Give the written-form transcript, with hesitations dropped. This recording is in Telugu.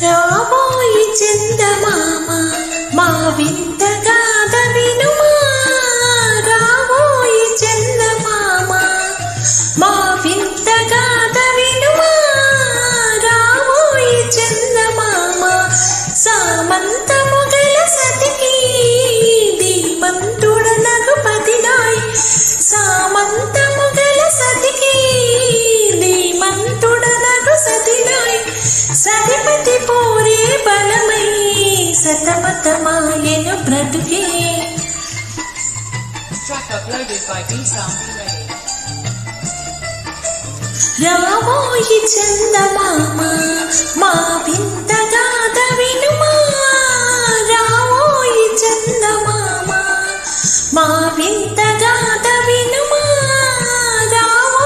రాబోయి చందమామ మా వింత గాథ వినుమా. రాబోయి చందమామ మా వింత గాథ వినుమా. రాబోయి చందమామ సామంతము గల సతికి దీపంతుడనగు పతినాయ్. సామంతము గల సతికి దీపంతుడనగు సతినాయ్. సతిపతి పోరే బలమై సతమతమాయెను బ్రతుకే. రాబోయి చందమామ మా వింత గాథ వినుమా. రాబోయి చందమామ మా వింత